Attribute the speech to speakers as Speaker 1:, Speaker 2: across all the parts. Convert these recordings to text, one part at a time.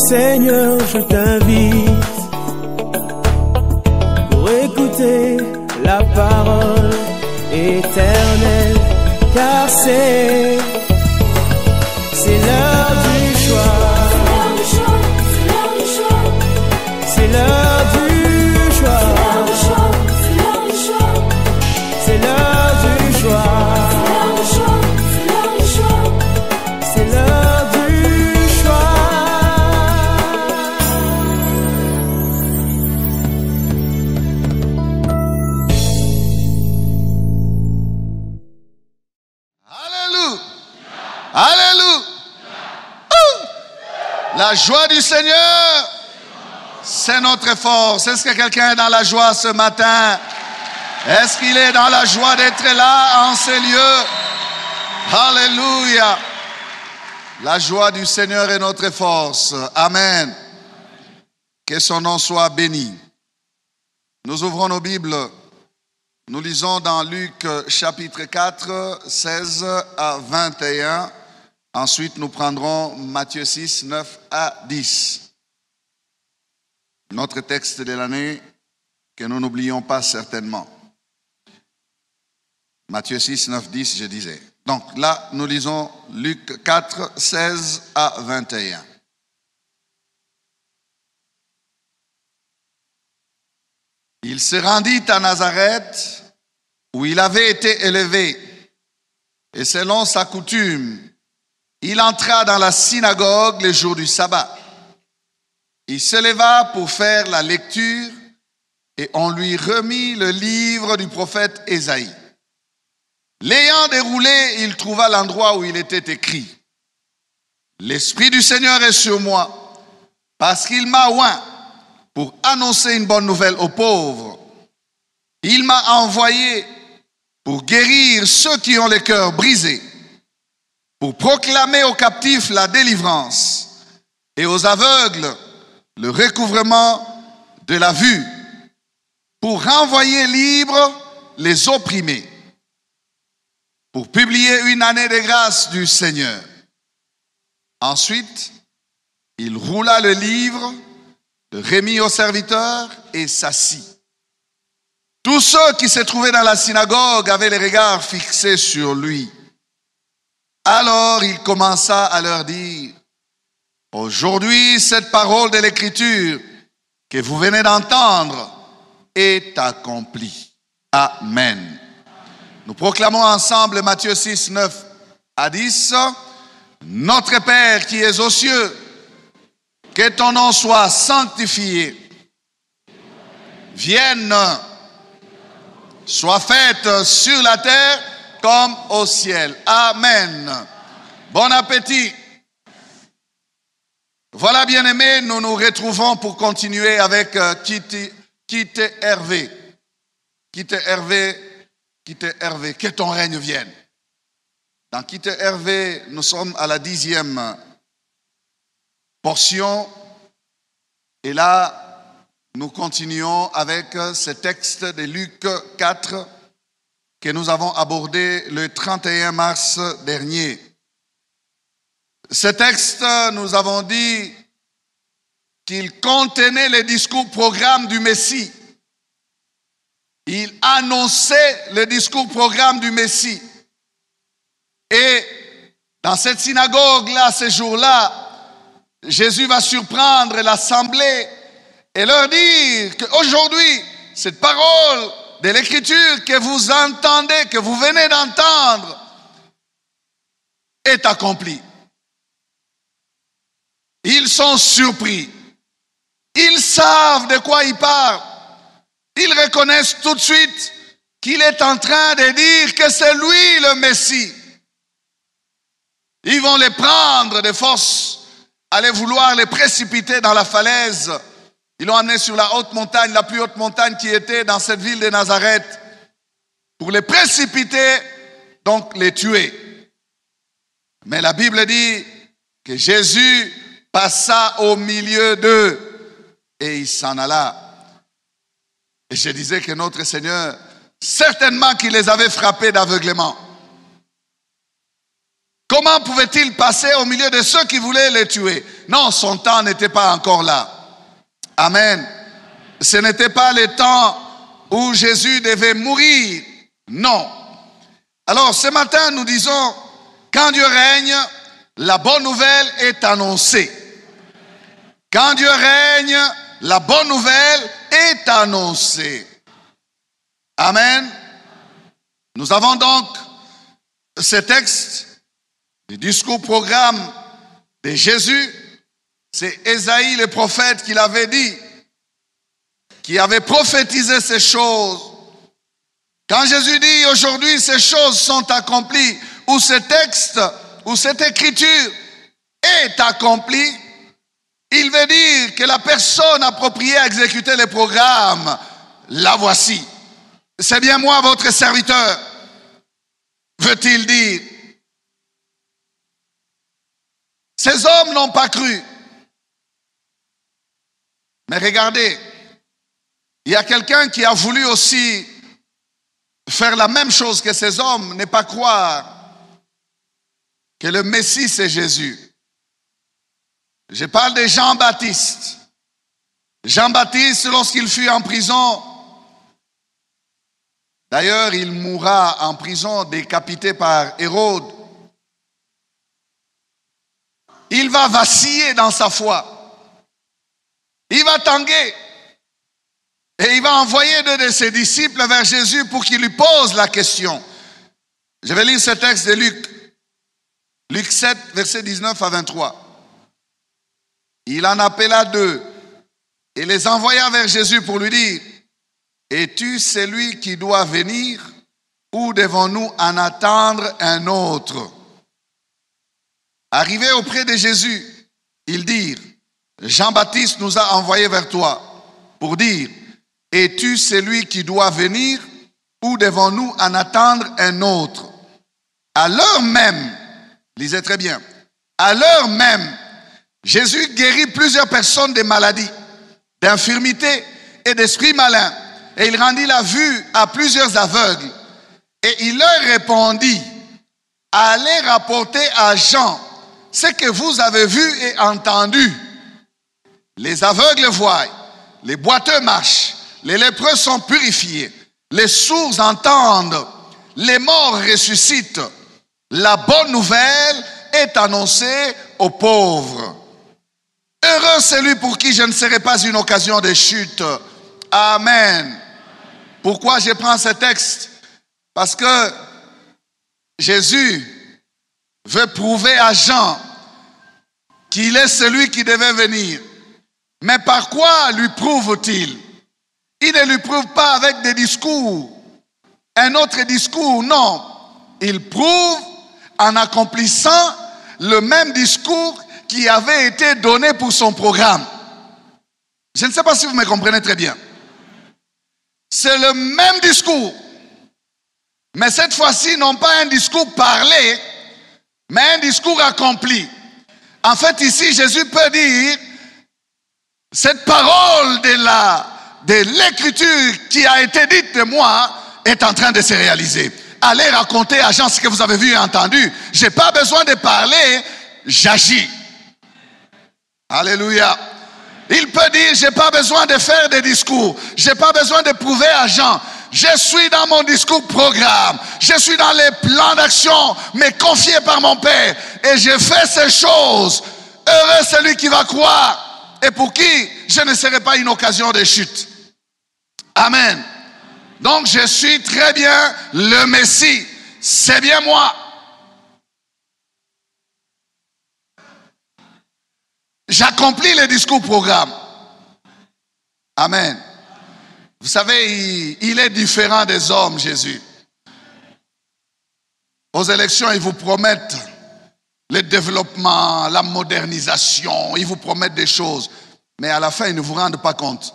Speaker 1: Seigneur, je t'invite pour écouter la parole éternelle, car c'est l'heure du choix. C'est l'heure du choix. C'est l'heure du choix. C'est l'heure du choix.
Speaker 2: Alléluia. Alléluia. La joie du Seigneur, c'est notre force. Est-ce que quelqu'un est dans la joie ce matin? Est-ce qu'il est dans la joie d'être là en ces lieux? Alléluia. La joie du Seigneur est notre force. Amen. Que son nom soit béni. Nous ouvrons nos Bibles. Nous lisons dans Luc chapitre 4, 16 à 21. Ensuite, nous prendrons Matthieu 6, 9 à 10. Notre texte de l'année que nous n'oublions pas certainement. Matthieu 6, 9, 10, je disais. Donc là, nous lisons Luc 4, 16 à 21. Il se rendit à Nazareth, où il avait été élevé, et selon sa coutume, il entra dans la synagogue le jour du sabbat. Il se leva pour faire la lecture, et on lui remit le livre du prophète Ésaïe. L'ayant déroulé, il trouva l'endroit où il était écrit: L'Esprit du Seigneur est sur moi, parce qu'il m'a oint pour annoncer une bonne nouvelle aux pauvres. Il m'a envoyé pour guérir ceux qui ont le cœur brisé, pour proclamer aux captifs la délivrance et aux aveugles le recouvrement de la vue, pour renvoyer libres les opprimés, pour publier une année de grâce du Seigneur. Ensuite, il roula le livre, le remit au serviteur et s'assit. Tous ceux qui se trouvaient dans la synagogue avaient les regards fixés sur lui. Alors il commença à leur dire: Aujourd'hui, cette parole de l'Écriture que vous venez d'entendre est accomplie. Amen. Nous proclamons ensemble Matthieu 6, 9 à 10. Notre Père qui es aux cieux, que ton nom soit sanctifié, vienne, soit faite sur la terre comme au ciel. Amen. Bon appétit. Voilà, bien-aimés, nous nous retrouvons pour continuer avec Quitte Hervé. Quitte Hervé, que ton règne vienne. Dans Quitte Hervé, nous sommes à la 10e portion. Et là, nous continuons avec ce texte de Luc 4 que nous avons abordé le 31 mars dernier. Ce texte, nous avons dit qu'il contenait le discours-programme du Messie. Il annonçait le discours-programme du Messie. Et dans cette synagogue-là, ce jour-là, Jésus va surprendre l'assemblée et leur dire qu'aujourd'hui, cette parole de l'Écriture que vous entendez, que vous venez d'entendre, est accomplie. Ils sont surpris. Ils savent de quoi il parle. Ils reconnaissent tout de suite qu'il est en train de dire que c'est lui le Messie. Ils vont les prendre de force, aller vouloir les précipiter dans la falaise. Ils l'ont amené sur la haute montagne, la plus haute montagne qui était dans cette ville de Nazareth, pour les précipiter, donc les tuer. Mais la Bible dit que Jésus passa au milieu d'eux et il s'en alla. Et je disais que notre Seigneur, certainement qu'il les avait frappés d'aveuglement. comment pouvait-il passer au milieu de ceux qui voulaient les tuer? Non, son temps n'était pas encore là. Amen. Ce n'était pas le temps où Jésus devait mourir. Non. Alors ce matin, nous disons, quand Dieu règne, la bonne nouvelle est annoncée. Quand Dieu règne, la bonne nouvelle est annoncée. Amen. Nous avons donc ce texte, le discours programme de Jésus. C'est Ésaïe le prophète qui l'avait dit, qui avait prophétisé ces choses. Quand Jésus dit aujourd'hui ces choses sont accomplies, ou ce texte, ou cette écriture est accomplie, il veut dire que la personne appropriée à exécuter le programme, la voici. C'est bien moi, votre serviteur, veut-il dire. Ces hommes n'ont pas cru. Mais regardez, il y a quelqu'un qui a voulu aussi faire la même chose que ces hommes, ne pas croire que le Messie c'est Jésus. Je parle de Jean-Baptiste. Jean-Baptiste, lorsqu'il fut en prison, d'ailleurs il mourra en prison décapité par Hérode, il va vaciller dans sa foi. Il va tanguer. Et il va envoyer deux de ses disciples vers Jésus pour qu'il lui pose la question. Je vais lire ce texte de Luc. Luc 7, versets 19 à 23. Il en appela deux et les envoya vers Jésus pour lui dire, es-tu celui qui doit venir ou devons-nous en attendre un autre? Arrivés auprès de Jésus, ils dirent, Jean-Baptiste nous a envoyés vers toi pour dire, es-tu celui qui doit venir ou devons-nous en attendre un autre? À l'heure même, lisez très bien, à l'heure même, Jésus guérit plusieurs personnes de maladies, d'infirmités et d'esprits malins. Et il rendit la vue à plusieurs aveugles. Et il leur répondit, allez rapporter à Jean ce que vous avez vu et entendu. Les aveugles voient, les boiteux marchent, les lépreux sont purifiés, les sourds entendent, les morts ressuscitent. La bonne nouvelle est annoncée aux pauvres. Heureux celui pour qui je ne serai pas une occasion de chute. Amen. Pourquoi je prends ce texte? Parce que Jésus veut prouver à Jean qu'il est celui qui devait venir. Mais par quoi lui prouve-t-il? Il ne lui prouve pas avec des discours, un autre discours, non. Il prouve en accomplissant le même discours qui avait été donné pour son programme. Je ne sais pas si vous me comprenez très bien. C'est le même discours, mais cette fois-ci, non pas un discours parlé, mais un discours accompli. En fait, ici, Jésus peut dire, cette parole de l'écriture qui a été dite de moi est en train de se réaliser. Allez raconter à Jean ce que vous avez vu et entendu. Je n'ai pas besoin de parler, j'agis. Alléluia. Il peut dire, je n'ai pas besoin de faire des discours. Je n'ai pas besoin de prouver à Jean. Je suis dans mon discours programme. Je suis dans les plans d'action, mais confiés par mon Père. Et je fais ces choses. Heureux celui qui va croire et pour qui je ne serai pas une occasion de chute. Amen. Donc je suis très bien le Messie. C'est bien moi. J'accomplis le discours programme. Amen. Vous savez, il est différent des hommes, Jésus. Aux élections, ils vous promettent le développement, la modernisation, ils vous promettent des choses. Mais à la fin, ils ne vous rendent pas compte.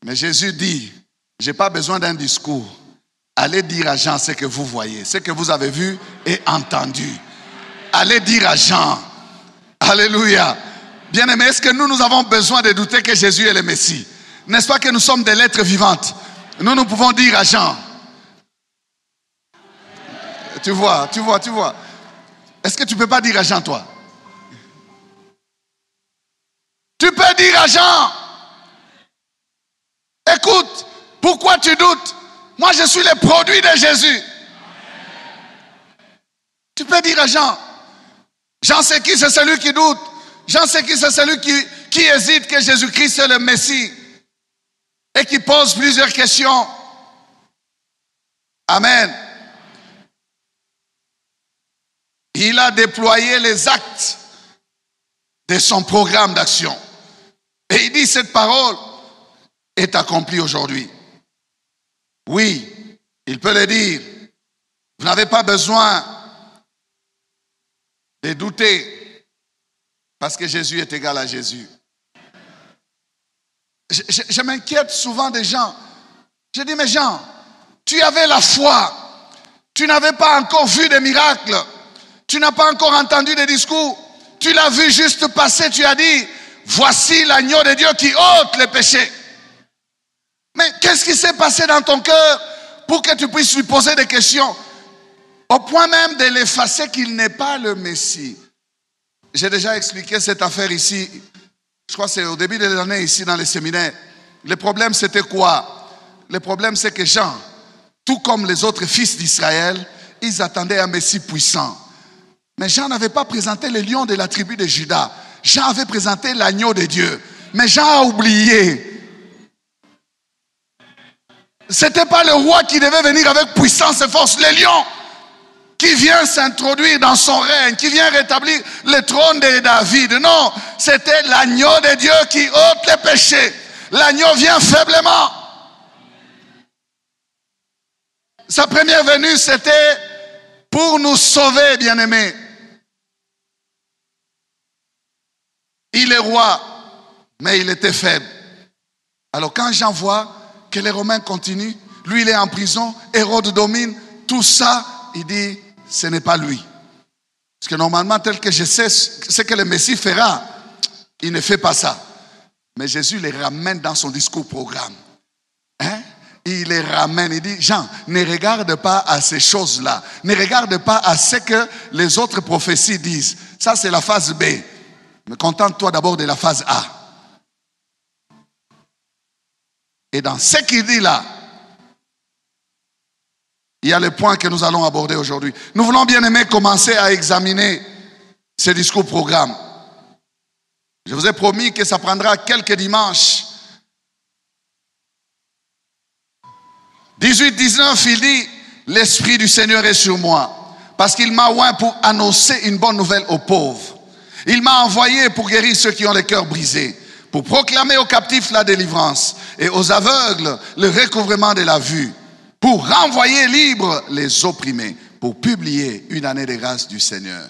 Speaker 2: Mais Jésus dit, je n'ai pas besoin d'un discours. Allez dire à Jean ce que vous voyez, ce que vous avez vu et entendu. Allez dire à Jean. Alléluia. Bien-aimés, est-ce que nous avons besoin de douter que Jésus est le Messie? N'est-ce pas que nous sommes des lettres vivantes? Nous pouvons dire à Jean. tu vois. Est-ce que tu ne peux pas dire à Jean, toi? Tu peux dire à Jean, écoute, pourquoi tu doutes? Moi, je suis le produit de Jésus. Tu peux dire à Jean, Jean, c'est qui? C'est celui qui doute. Jean, c'est qui? C'est celui qui hésite que Jésus-Christ est le Messie et qui pose plusieurs questions. Amen. Il a déployé les actes de son programme d'action. Et il dit, cette parole est accomplie aujourd'hui. Oui, il peut le dire. Vous n'avez pas besoin de douter parce que Jésus est égal à Jésus. Je m'inquiète souvent des gens. Je dis, mais Jean, tu avais la foi. Tu n'avais pas encore vu des miracles. Tu n'as pas encore entendu des discours. Tu l'as vu juste passer. Tu as dit, voici l'agneau de Dieu qui ôte les péchés. Mais qu'est-ce qui s'est passé dans ton cœur pour que tu puisses lui poser des questions au point même de l'effacer qu'il n'est pas le Messie? J'ai déjà expliqué cette affaire ici. Je crois que c'est au début de l'année ici dans les séminaires. Le problème c'était quoi? Le problème c'est que Jean, tout comme les autres fils d'Israël, ils attendaient un Messie puissant. Mais Jean n'avait pas présenté le lion de la tribu de Juda. Jean avait présenté l'agneau de Dieu. Mais Jean a oublié. C'était pas le roi qui devait venir avec puissance et force. Le lion qui vient s'introduire dans son règne, qui vient rétablir le trône de David. Non, c'était l'agneau de Dieu qui ôte les péchés. L'agneau vient faiblement. Sa première venue, c'était pour nous sauver, bien-aimés. Il est roi, mais il était faible. Alors quand Jean voit que les Romains continuent, lui il est en prison, Hérode domine, tout ça, il dit, ce n'est pas lui. Parce que normalement, tel que je sais ce que le Messie fera, il ne fait pas ça. Mais Jésus les ramène dans son discours programme. Hein? Il les ramène, il dit, Jean, ne regarde pas à ces choses-là. Ne regarde pas à ce que les autres prophéties disent. Ça, c'est la phase B. Mais contente-toi d'abord de la phase A. Et dans ce qu'il dit là, il y a le point que nous allons aborder aujourd'hui. Nous voulons bien aimer commencer à examiner ce discours programme. Je vous ai promis que ça prendra quelques dimanches. 18-19, il dit, l'Esprit du Seigneur est sur moi, parce qu'il m'a oint pour annoncer une bonne nouvelle aux pauvres. Il m'a envoyé pour guérir ceux qui ont le cœur brisé, pour proclamer aux captifs la délivrance et aux aveugles le recouvrement de la vue, pour renvoyer libres les opprimés, pour publier une année de grâce du Seigneur.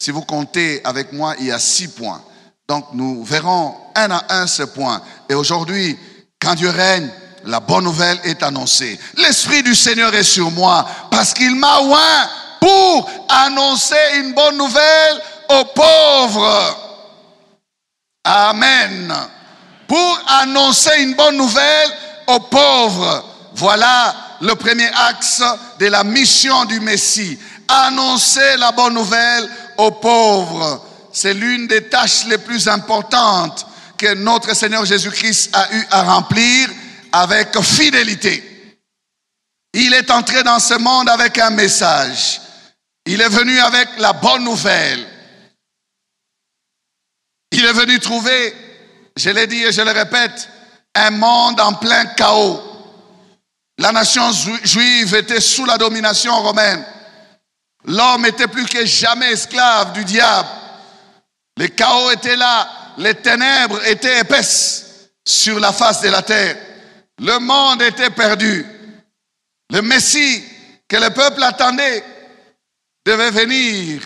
Speaker 2: Si vous comptez avec moi, il y a 6 points. Donc nous verrons un à un ce point. Et aujourd'hui, quand Dieu règne, la bonne nouvelle est annoncée. L'Esprit du Seigneur est sur moi parce qu'il m'a oint pour annoncer une bonne nouvelle aux pauvres. Amen. Pour annoncer une bonne nouvelle aux pauvres. Voilà le premier axe de la mission du Messie. Annoncer la bonne nouvelle aux pauvres. C'est l'une des tâches les plus importantes que notre Seigneur Jésus-Christ a eu à remplir avec fidélité. Il est entré dans ce monde avec un message. Il est venu avec la bonne nouvelle. Il est venu trouver, je l'ai dit et je le répète, un monde en plein chaos. La nation juive était sous la domination romaine. L'homme était plus que jamais esclave du diable. Le chaos était là, les ténèbres étaient épaisses sur la face de la terre. Le monde était perdu. Le Messie que le peuple attendait devait venir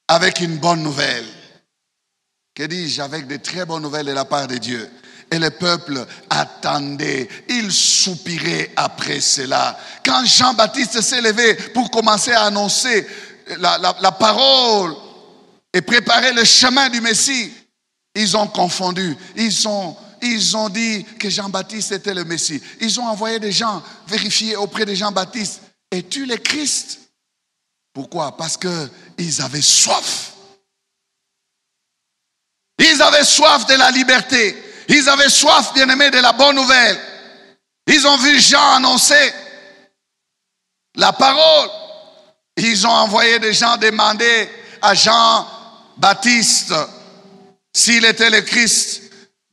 Speaker 2: avec une bonne nouvelle. Que dis-je? Avec de très bonnes nouvelles de la part de Dieu. Et le peuple attendait, il soupirait après cela. Quand Jean-Baptiste s'est levé pour commencer à annoncer la parole et préparer le chemin du Messie, ils ont confondu, ils ont dit que Jean-Baptiste était le Messie. Ils ont envoyé des gens vérifier auprès de Jean-Baptiste. Es-tu le Christ? Pourquoi? Parce qu'ils avaient soif. Ils avaient soif de la liberté. Ils avaient soif, bien-aimés, de la bonne nouvelle. Ils ont vu Jean annoncer la parole. Ils ont envoyé des gens demander à Jean-Baptiste s'il était le Christ.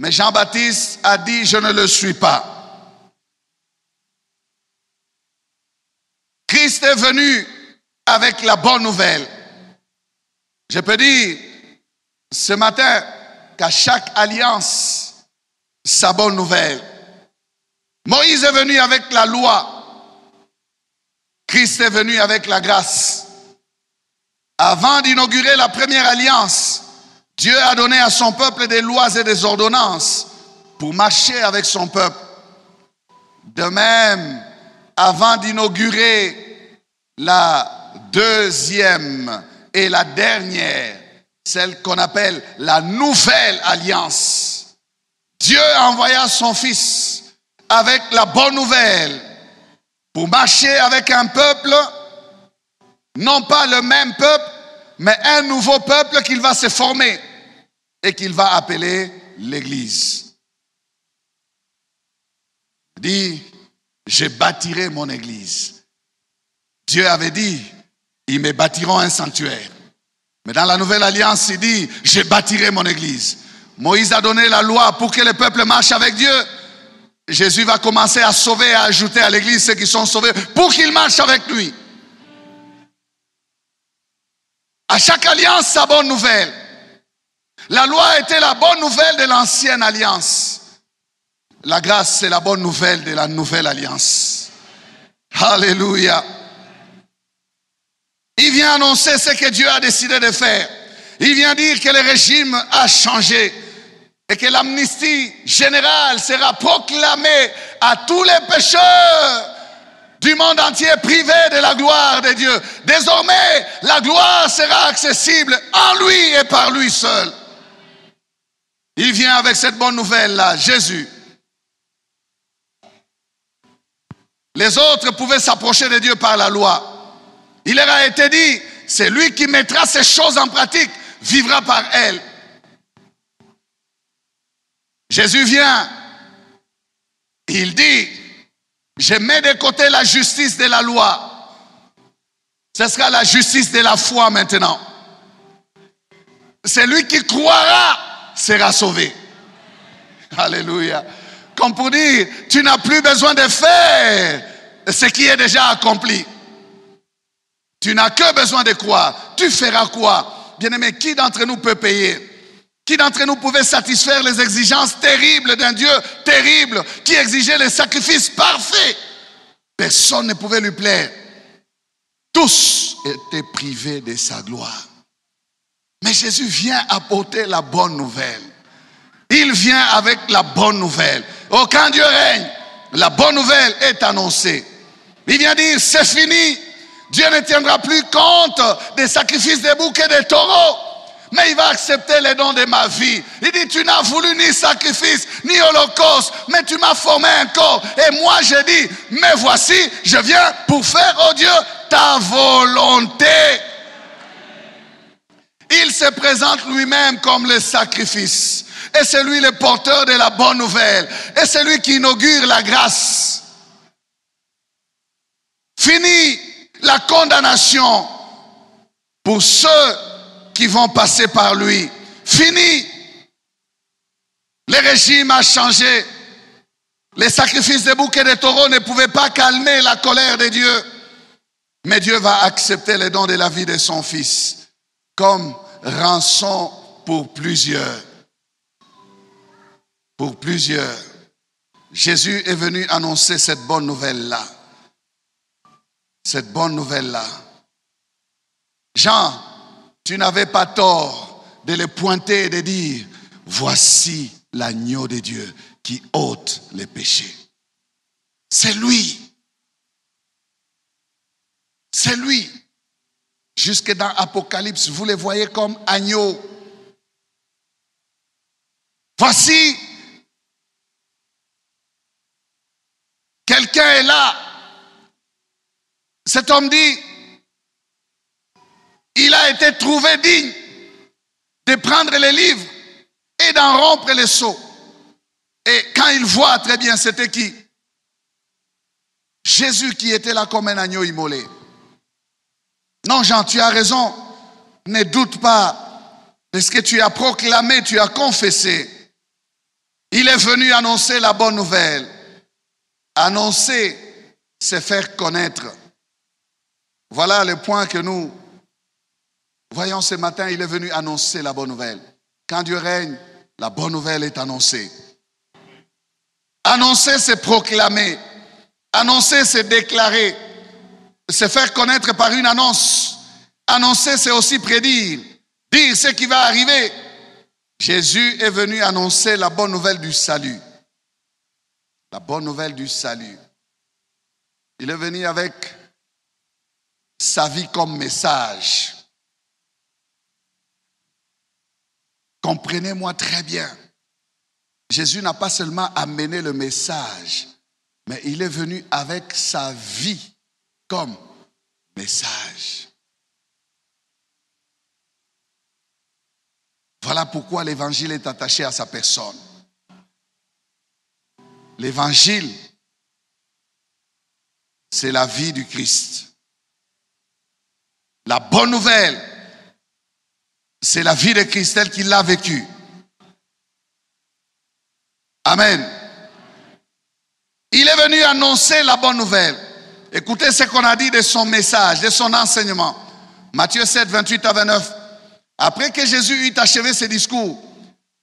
Speaker 2: Mais Jean-Baptiste a dit, je ne le suis pas. Christ est venu avec la bonne nouvelle. Je peux dire ce matin qu'à chaque alliance, sa bonne nouvelle. Moïse est venu avec la loi. Christ est venu avec la grâce. Avant d'inaugurer la première alliance, Dieu a donné à son peuple des lois et des ordonnances pour marcher avec son peuple. De même, avant d'inaugurer la deuxième et la dernière, celle qu'on appelle la nouvelle alliance, Dieu envoya son Fils avec la bonne nouvelle pour marcher avec un peuple, non pas le même peuple, mais un nouveau peuple qu'il va se former et qu'il va appeler l'Église. Il dit, je bâtirai mon Église. Dieu avait dit, ils me bâtiront un sanctuaire. Mais dans la nouvelle alliance, il dit, je bâtirai mon Église. Moïse a donné la loi pour que le peuple marche avec Dieu. Jésus va commencer à sauver et à ajouter à l'Église ceux qui sont sauvés pour qu'ils marchent avec lui. À chaque alliance, sa bonne nouvelle. La loi était la bonne nouvelle de l'ancienne alliance. La grâce, c'est la bonne nouvelle de la nouvelle alliance. Alléluia. Il vient annoncer ce que Dieu a décidé de faire. Il vient dire que le régime a changé et que l'amnistie générale sera proclamée à tous les pécheurs du monde entier privés de la gloire de Dieu. Désormais, la gloire sera accessible en lui et par lui seul. Il vient avec cette bonne nouvelle-là, Jésus. Les autres pouvaient s'approcher de Dieu par la loi. Il leur a été dit, c'est lui qui mettra ces choses en pratique, vivra par elles. Jésus vient, il dit, je mets de côté la justice de la loi. Ce sera la justice de la foi maintenant. Celui qui croira sera sauvé. Alléluia. Comme pour dire, tu n'as plus besoin de faire ce qui est déjà accompli. Tu n'as que besoin de croire. Tu feras quoi? Bien-aimé, qui d'entre nous peut payer? Qui d'entre nous pouvait satisfaire les exigences terribles d'un Dieu terrible qui exigeait les sacrifices parfaits? Personne ne pouvait lui plaire. Tous étaient privés de sa gloire. Mais Jésus vient apporter la bonne nouvelle. Il vient avec la bonne nouvelle. Oh, quand Dieu règne, la bonne nouvelle est annoncée. Il vient dire, c'est fini. Dieu ne tiendra plus compte des sacrifices des boucs et des taureaux. Mais il va accepter les dons de ma vie. Il dit, tu n'as voulu ni sacrifice, ni holocauste, mais tu m'as formé un corps. Et moi, je dis, mais voici, je viens pour faire, oh Dieu, ta volonté. Il se présente lui-même comme le sacrifice. Et c'est lui le porteur de la bonne nouvelle. Et c'est lui qui inaugure la grâce. Fini la condamnation pour ceux qui vont passer par lui. Fini. Le régime a changé. Les sacrifices des boucs et des taureaux ne pouvaient pas calmer la colère de Dieu. Mais Dieu va accepter les dons de la vie de son Fils comme rançon pour plusieurs. Pour plusieurs. Jésus est venu annoncer cette bonne nouvelle-là. Cette bonne nouvelle-là. Jean, tu n'avais pas tort de le pointer et de dire, voici l'agneau de Dieu qui ôte les péchés. C'est lui. C'est lui. Jusque dans Apocalypse, vous les voyez comme agneaux. Voici, quelqu'un est là. Cet homme dit, il a été trouvé digne de prendre les livres et d'en rompre les sceaux. Et quand il voit très bien, c'était qui? Jésus qui était là comme un agneau immolé. Non, Jean, tu as raison. Ne doute pas de ce que tu as proclamé, tu as confessé. Il est venu annoncer la bonne nouvelle. Annoncer, c'est faire connaître. Voilà le point que nous voyons ce matin. Il est venu annoncer la bonne nouvelle. Quand Dieu règne, la bonne nouvelle est annoncée. Annoncer, c'est proclamer. Annoncer, c'est déclarer. C'est faire connaître par une annonce. Annoncer, c'est aussi prédire. Dire ce qui va arriver. Jésus est venu annoncer la bonne nouvelle du salut. La bonne nouvelle du salut. Il est venu avec sa vie comme message. Comprenez-moi très bien. Jésus n'a pas seulement amené le message, mais il est venu avec sa vie comme message. Voilà pourquoi l'évangile est attaché à sa personne. L'évangile, c'est la vie du Christ. La bonne nouvelle, c'est la vie de Christ tel qu'il l'a vécue. Amen. Il est venu annoncer la bonne nouvelle. Écoutez ce qu'on a dit de son message, de son enseignement. Matthieu 7, 28 à 29. Après que Jésus eut achevé ses discours,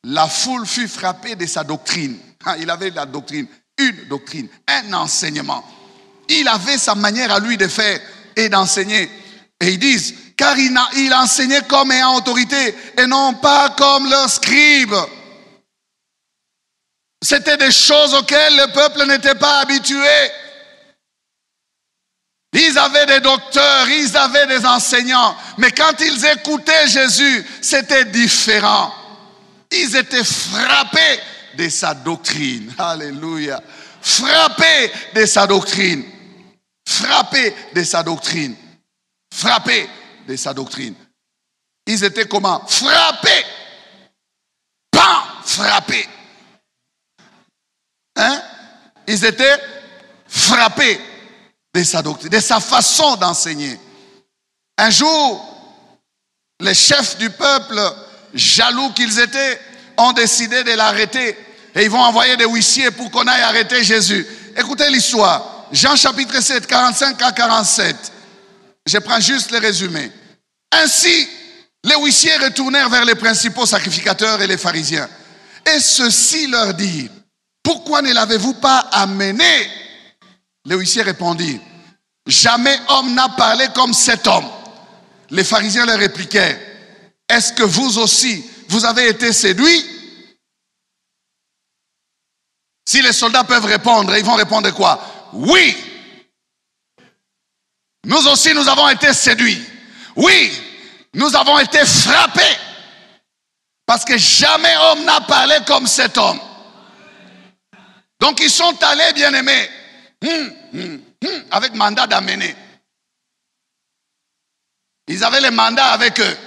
Speaker 2: la foule fut frappée de sa doctrine. Il avait la doctrine, une doctrine, un enseignement. Il avait sa manière à lui de faire et d'enseigner. Et ils disent, car il enseignait comme ayant autorité et non pas comme leurs scribes. C'était des choses auxquelles le peuple n'était pas habitué. Ils avaient des docteurs, ils avaient des enseignants. Mais quand ils écoutaient Jésus, c'était différent. Ils étaient frappés de sa doctrine. Alléluia. Frappés de sa doctrine. Frappés de sa doctrine. Frappés de sa doctrine. Ils étaient comment? Frappés. Pas frappés. Hein? Ils étaient frappés de sa doctrine, de sa façon d'enseigner. Un jour, les chefs du peuple, jaloux qu'ils étaient, ont décidé de l'arrêter. Et ils vont envoyer des huissiers pour qu'on aille arrêter Jésus. Écoutez l'histoire. Jean chapitre 7, 45 à 47. Je prends juste le résumé. Ainsi, les huissiers retournèrent vers les principaux sacrificateurs et les pharisiens. Et ceux-ci leur dirent, pourquoi ne l'avez-vous pas amené? Les huissiers répondirent, jamais homme n'a parlé comme cet homme. Les pharisiens leur répliquèrent, est-ce que vous aussi, vous avez été séduits? Si les soldats peuvent répondre, ils vont répondre quoi? Oui. Nous aussi, nous avons été séduits. Oui, nous avons été frappés. Parce que jamais homme n'a parlé comme cet homme. Donc ils sont allés, bien-aimés, avec mandat d'amener. Ils avaient le mandat avec eux.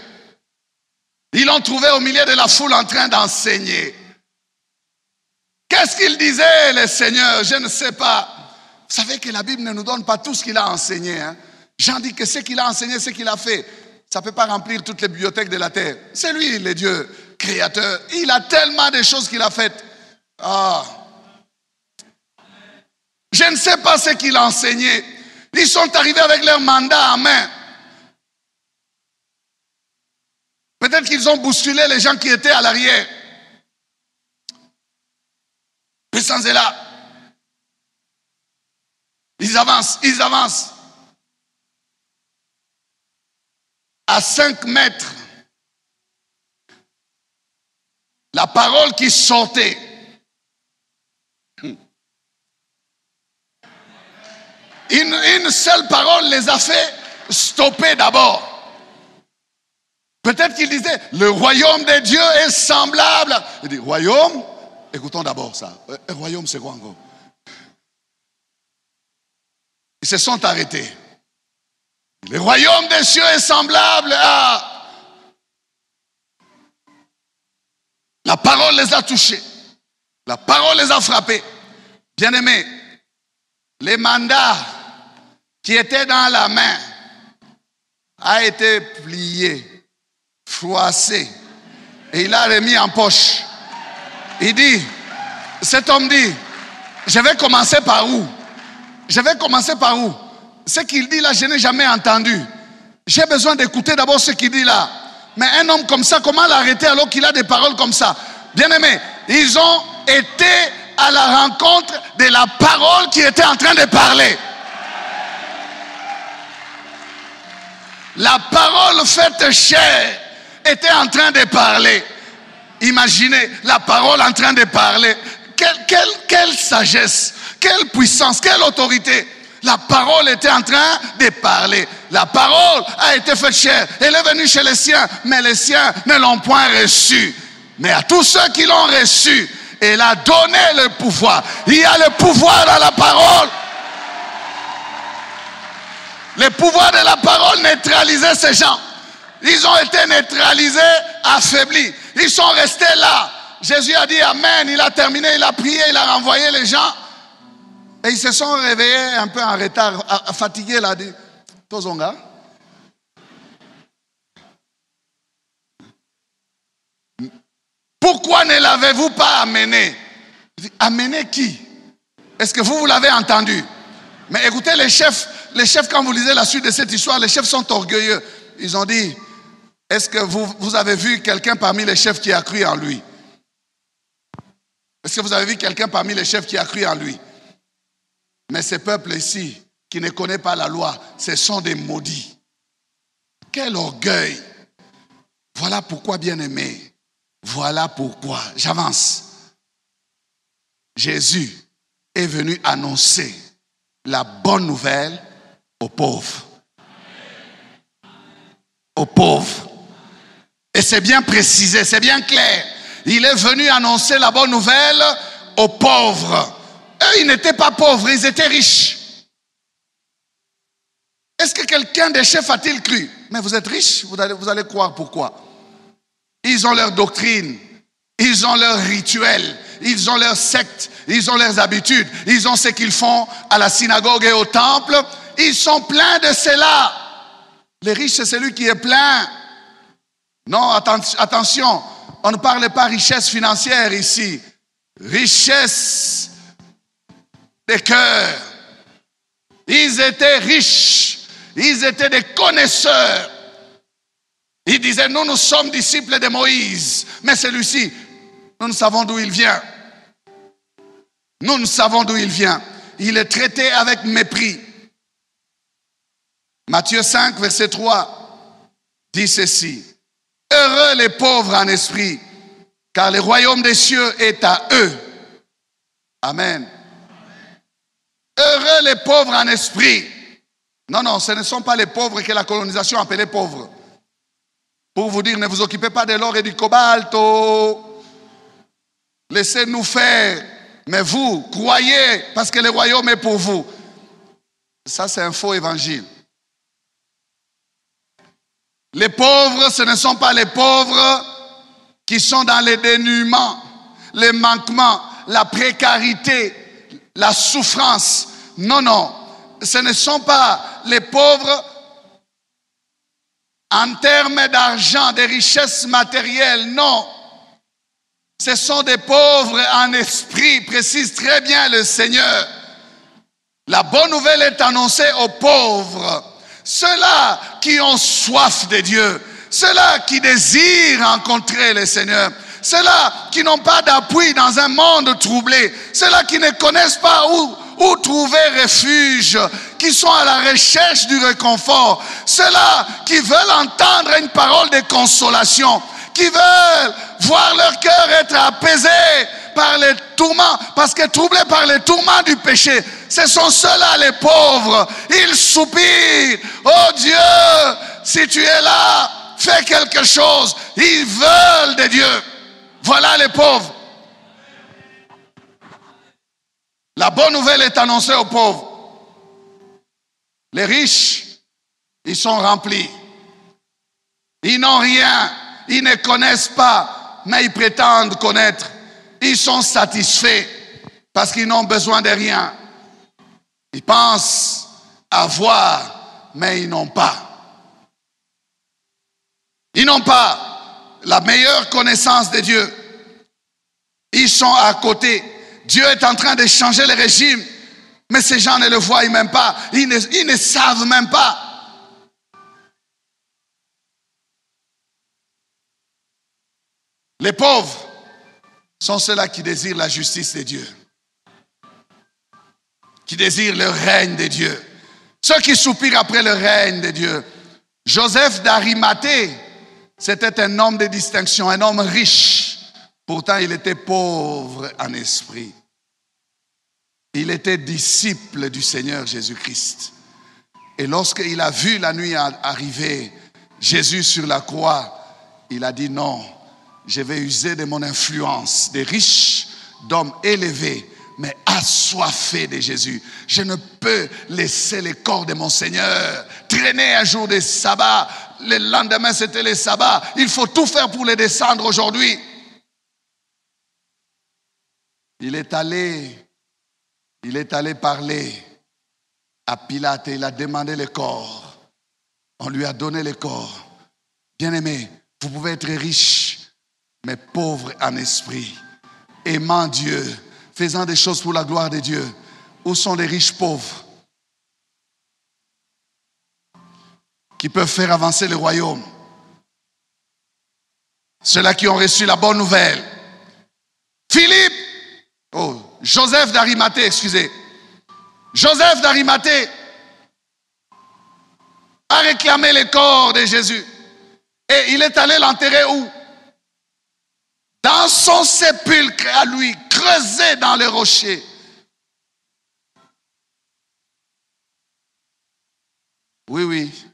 Speaker 2: Ils l'ont trouvé au milieu de la foule en train d'enseigner. Qu'est-ce qu'il disait, le Seigneur? Je ne sais pas. Vous savez que la Bible ne nous donne pas tout ce qu'il a enseigné. Hein? Jean dit que ce qu'il a enseigné, ce qu'il a fait, ça ne peut pas remplir toutes les bibliothèques de la terre. C'est lui, le Dieu créateur. Il a tellement de choses qu'il a faites. Ah. Je ne sais pas ce qu'il a enseigné. Ils sont arrivés avec leur mandat en main. Peut-être qu'ils ont bousculé les gens qui étaient à l'arrière. Puissance est là. Ils avancent, ils avancent. À 5 mètres, la parole qui sortait. Une seule parole les a fait stopper d'abord. Peut-être qu'il disait, le royaume de Dieu est semblable. Il dit, royaume? Écoutons d'abord ça. Royaume, c'est quoi encore? Ils se sont arrêtés. Le royaume des cieux est semblable à... La parole les a touchés. La parole les a frappés. Bien-aimés, les mandats qui étaient dans la main a été plié, froissé, et il a remis en poche. Il dit, cet homme dit, je vais commencer par où? Je vais commencer par où? Ce qu'il dit là, je n'ai jamais entendu. J'ai besoin d'écouter d'abord ce qu'il dit là. Mais un homme comme ça, comment l'arrêter alors qu'il a des paroles comme ça? Bien-aimés, ils ont été à la rencontre de la parole qui était en train de parler. La parole faite chair était en train de parler. Imaginez la parole en train de parler. Quelle sagesse, quelle puissance, quelle autorité. La parole était en train de parler. La parole a été faite chair. Elle est venue chez les siens, mais les siens ne l'ont point reçue. Mais à tous ceux qui l'ont reçue, elle a donné le pouvoir. Il y a le pouvoir dans la parole. Le pouvoir de la parole neutralisait ces gens. Ils ont été neutralisés, affaiblis. Ils sont restés là. Jésus a dit Amen. Il a terminé, il a prié, il a renvoyé les gens. Et ils se sont réveillés un peu en retard, fatigués. Il a dit Tozonga. Pourquoi ne l'avez-vous pas amené? Amené qui? Est-ce que vous l'avez entendu? Mais écoutez, les chefs, quand vous lisez la suite de cette histoire, les chefs sont orgueilleux. Ils ont dit, est-ce que vous avez vu quelqu'un parmi les chefs qui a cru en lui? Est-ce que vous avez vu quelqu'un parmi les chefs qui a cru en lui? Mais ces peuples ici, qui ne connaissent pas la loi, ce sont des maudits. Quel orgueil! Voilà pourquoi, bien-aimés, voilà pourquoi, j'avance. Jésus est venu annoncer la bonne nouvelle aux pauvres. Aux pauvres. Et c'est bien précisé, c'est bien clair. Il est venu annoncer la bonne nouvelle aux pauvres. Eux, ils n'étaient pas pauvres, ils étaient riches. Est-ce que quelqu'un des chefs a-t-il cru? Mais vous êtes riches, vous allez croire pourquoi. Ils ont leur doctrine, ils ont leur rituel, ils ont leur secte, ils ont leurs habitudes, ils ont ce qu'ils font à la synagogue et au temple. Ils sont pleins de cela. Les riches, c'est celui qui est plein. Non, attention, on ne parle pas richesse financière ici. Richesse des cœurs. Ils étaient riches, ils étaient des connaisseurs. Ils disaient, nous sommes disciples de Moïse. Mais celui-ci, nous savons d'où il vient. Nous ne savons d'où il vient. Il est traité avec mépris. Matthieu 5, verset 3, dit ceci. Heureux les pauvres en esprit, car le royaume des cieux est à eux. Amen. Heureux les pauvres en esprit. Non, ce ne sont pas les pauvres que la colonisation appelait pauvres. Pour vous dire, ne vous occupez pas de l'or et du cobalt. Oh. Laissez-nous faire. Mais vous, croyez, parce que le royaume est pour vous. Ça, c'est un faux évangile. Les pauvres, ce ne sont pas les pauvres qui sont dans les dénuements, les manquements, la précarité, la souffrance. Non. Ce ne sont pas les pauvres en termes d'argent, de richesses matérielles. Non. Ce sont des pauvres en esprit, précise très bien le Seigneur. La bonne nouvelle est annoncée aux pauvres. Ceux-là qui ont soif de Dieu, ceux-là qui désirent rencontrer le Seigneur, ceux-là qui n'ont pas d'appui dans un monde troublé, ceux-là qui ne connaissent pas où trouver refuge, qui sont à la recherche du réconfort, ceux-là qui veulent entendre une parole de consolation, qui veulent voir leur cœur être apaisé par les tourments, parce que troublés par les tourments du péché, ce sont ceux-là les pauvres. Ils soupirent. Oh Dieu, si tu es là, fais quelque chose. Ils veulent de Dieu. Voilà les pauvres. La bonne nouvelle est annoncée aux pauvres. Les riches Ils sont remplis. Ils n'ont rien. Ils ne connaissent pas, mais ils prétendent connaître. Ils sont satisfaits parce qu'ils n'ont besoin de rien. Ils pensent avoir, mais ils n'ont pas. Ils n'ont pas la meilleure connaissance de Dieu. Ils sont à côté. Dieu est en train de changer le régime, mais ces gens ne le voient même pas. Ils ne savent même pas. Les pauvres sont ceux-là qui désirent la justice de Dieu, qui désirent le règne de Dieu. Ceux qui soupirent après le règne de Dieu. Joseph d'Arimathée, c'était un homme de distinction, un homme riche. Pourtant, il était pauvre en esprit. Il était disciple du Seigneur Jésus-Christ. Et lorsqu'il a vu la nuit arriver, Jésus sur la croix, il a dit non, je vais user de mon influence, des riches, d'hommes élevés, mais assoiffés de Jésus. Je ne peux laisser le corps de mon Seigneur traîner un jour de sabbat. Le lendemain, c'était le sabbat. Il faut tout faire pour les descendre aujourd'hui. Il est allé parler à Pilate et il a demandé le corps. On lui a donné le corps. Bien-aimé, vous pouvez être riche, mais pauvre en esprit, aimant Dieu, faisant des choses pour la gloire de Dieu. Où sont les riches pauvres qui peuvent faire avancer le royaume? Ceux-là qui ont reçu la bonne nouvelle. Joseph d'Arimathée, excusez. Joseph d'Arimathée a réclamé le corps de Jésus. Et il est allé l'enterrer où? Dans son sépulcre à lui, creusé dans les rochers. Oui, oui.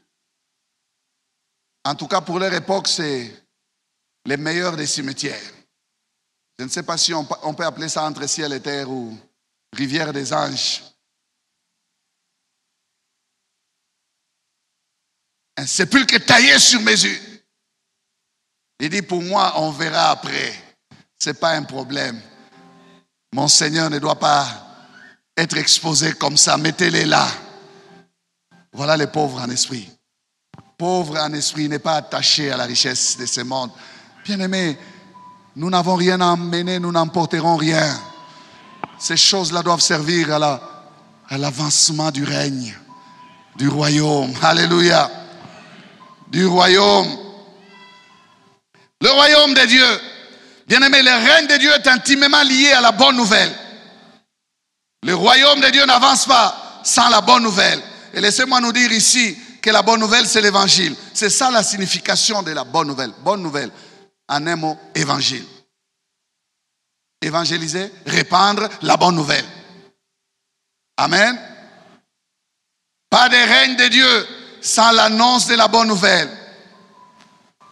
Speaker 2: En tout cas, pour leur époque, c'est les meilleurs des cimetières. Je ne sais pas si on peut appeler ça entre ciel et terre ou rivière des anges. Un sépulcre taillé sur mesure. Il dit, pour moi, on verra après. Ce n'est pas un problème. Mon Seigneur ne doit pas être exposé comme ça. Mettez-les là. Voilà les pauvres en esprit. Pauvre en esprit, n'est pas attaché à la richesse de ce monde. Bien-aimés, nous n'avons rien à emmener, nous n'emporterons rien. Ces choses-là doivent servir à l'avancement du règne, du royaume. Alléluia. Du royaume. Le royaume de Dieu. Bien-aimé, le règne de Dieu est intimement lié à la bonne nouvelle. Le royaume de Dieu n'avance pas sans la bonne nouvelle. Et laissez-moi nous dire ici que la bonne nouvelle, c'est l'évangile. C'est ça la signification de la bonne nouvelle. Bonne nouvelle. En un mot, évangile. Évangéliser, répandre la bonne nouvelle. Amen. Pas de règne de Dieu sans l'annonce de la bonne nouvelle.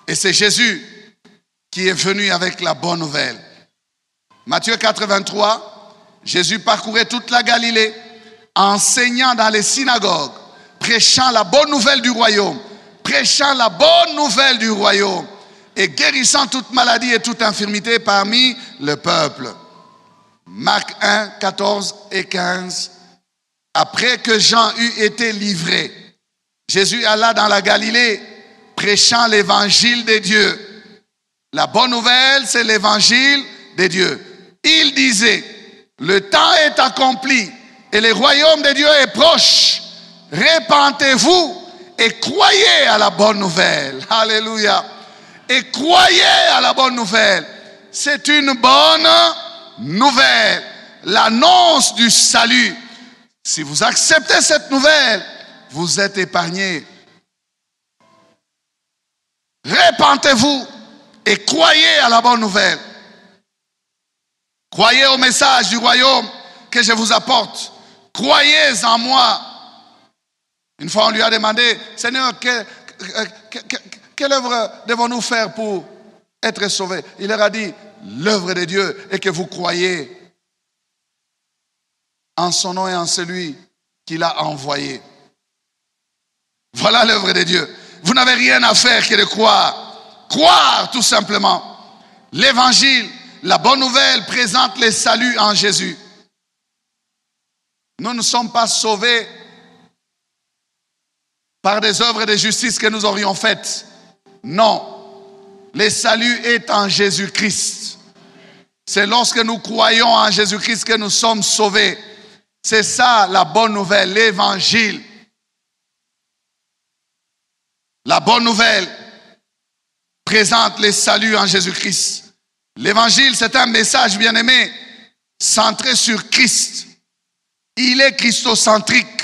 Speaker 2: Et c'est Jésus qui est venu avec la bonne nouvelle. Matthieu 83, Jésus parcourait toute la Galilée, enseignant dans les synagogues, prêchant la bonne nouvelle du royaume, prêchant la bonne nouvelle du royaume, et guérissant toute maladie et toute infirmité parmi le peuple. Marc 1, 14 et 15. Après que Jean eut été livré, Jésus alla dans la Galilée, prêchant l'évangile de Dieu. La bonne nouvelle, c'est l'évangile de Dieu. Il disait, le temps est accompli et le royaume de Dieu est proche. Répentez-vous et croyez à la bonne nouvelle. Alléluia. Et croyez à la bonne nouvelle. C'est une bonne nouvelle. L'annonce du salut. Si vous acceptez cette nouvelle, vous êtes épargnés. Répentez-vous et croyez à la bonne nouvelle. Croyez au message du royaume que je vous apporte. Croyez en moi. Une fois on lui a demandé, Seigneur, quelle œuvre devons-nous faire pour être sauvés? Il leur a dit, l'œuvre de Dieu est que vous croyez en son nom et en celui qu'il a envoyé. Voilà l'œuvre de Dieu. Vous n'avez rien à faire que de croire. Croire tout simplement. L'évangile, la bonne nouvelle présente le salut en Jésus. Nous ne sommes pas sauvés par des œuvres de justice que nous aurions faites. Non. Le salut est en Jésus-Christ. C'est lorsque nous croyons en Jésus-Christ que nous sommes sauvés. C'est ça la bonne nouvelle, l'évangile. La bonne nouvelle présente le salut en Jésus-Christ. L'évangile, c'est un message, bien-aimé, centré sur Christ. Il est christocentrique.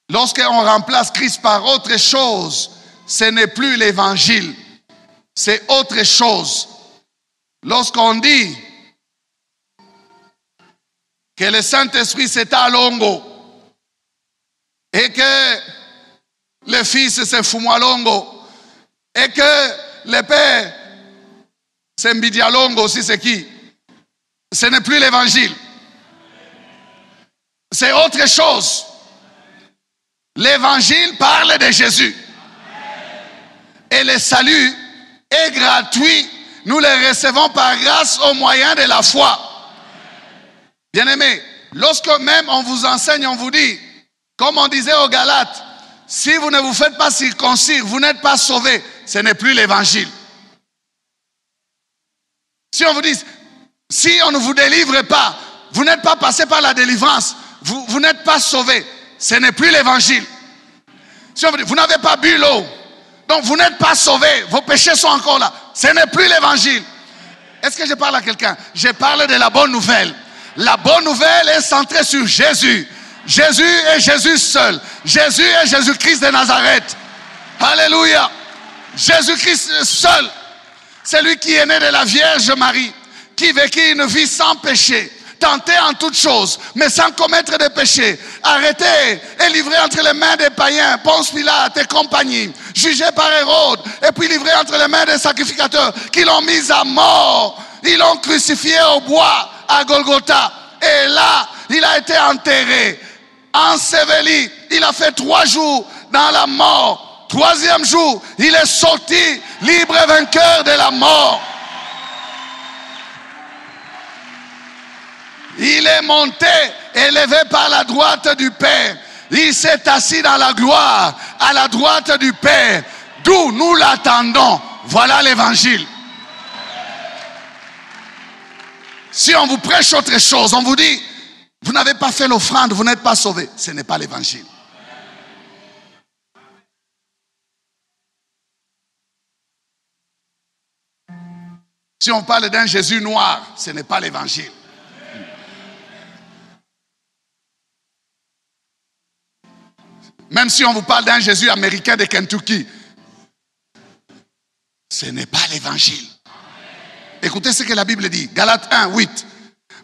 Speaker 2: Lorsqu'on remplace Christ par autre chose, ce n'est plus l'évangile, c'est autre chose. Lorsqu'on dit que le Saint-Esprit c'est à Longo et que le Fils c'est Fumwalongo et que le Père c'est Mbidialongo, si c'est qui? Ce n'est plus l'évangile. C'est autre chose. L'évangile parle de Jésus. Et le salut est gratuit. Nous le recevons par grâce au moyen de la foi. Bien-aimés, lorsque même on vous enseigne, on vous dit, comme on disait aux Galates, si vous ne vous faites pas circoncire, vous n'êtes pas sauvés. Ce n'est plus l'évangile. Si on vous dit, si on ne vous délivre pas, vous n'êtes pas passé par la délivrance, vous n'êtes pas sauvés. Ce n'est plus l'évangile. Si on vous dit, vous n'avez pas bu l'eau, donc vous n'êtes pas sauvés, vos péchés sont encore là. Ce n'est plus l'évangile. Est-ce que je parle à quelqu'un? Je parle de la bonne nouvelle. La bonne nouvelle est centrée sur Jésus. Jésus est Jésus seul. Jésus est Jésus-Christ de Nazareth. Alléluia. Jésus-Christ seul. C'est lui qui est né de la Vierge Marie, qui vécut une vie sans péché, tenté en toutes choses, mais sans commettre de péché, arrêté et livré entre les mains des païens, Ponce Pilate et compagnie, jugé par Hérode, et puis livré entre les mains des sacrificateurs qui l'ont mis à mort. Ils l'ont crucifié au bois à Golgotha. Et là, il a été enterré, enseveli. Il a fait 3 jours dans la mort. 3e jour, il est sorti libre et vainqueur de la mort. Il est monté, élevé par la droite du Père. Il s'est assis dans la gloire, à la droite du Père, d'où nous l'attendons. Voilà l'évangile. Si on vous prêche autre chose, on vous dit, vous n'avez pas fait l'offrande, vous n'êtes pas sauvé. Ce n'est pas l'évangile. Si on parle d'un Jésus noir, ce n'est pas l'évangile. Même si on vous parle d'un Jésus américain de Kentucky, ce n'est pas l'évangile. Écoutez ce que la Bible dit, Galates 1, 8.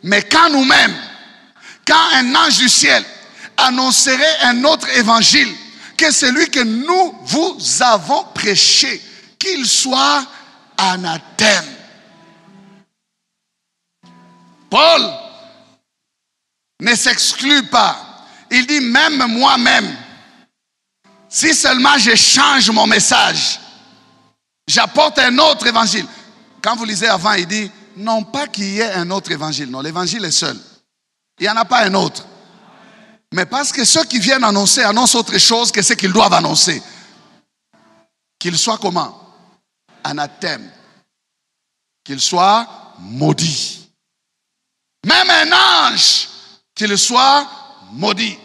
Speaker 2: Mais quand nous-mêmes, quand un ange du ciel annoncerait un autre évangile que celui que nous vous avons prêché, qu'il soit anathème. Paul ne s'exclut pas. Il dit même moi-même, si seulement je change mon message, j'apporte un autre évangile. Quand vous lisez avant, il dit, non pas qu'il y ait un autre évangile. Non, l'évangile est seul. Il n'y en a pas un autre. Mais parce que ceux qui viennent annoncer annoncent autre chose que ce qu'ils doivent annoncer. Qu'il soit comment? Anathème. Qu'il soit maudit. Même un ange, qu'il soit maudit.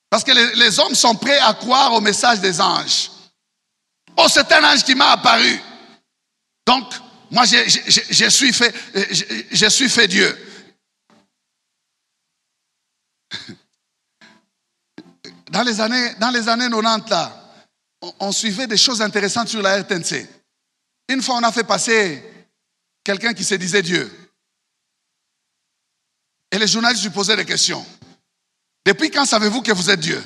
Speaker 2: Parce que les hommes sont prêts à croire au message des anges. Oh, c'est un ange qui m'a apparu. Donc, moi, je suis fait Dieu. Dans les années 90, là, on suivait des choses intéressantes sur la RTNC. Une fois, on a fait passer quelqu'un qui se disait Dieu. Et les journalistes lui posaient des questions. Depuis quand savez-vous que vous êtes Dieu?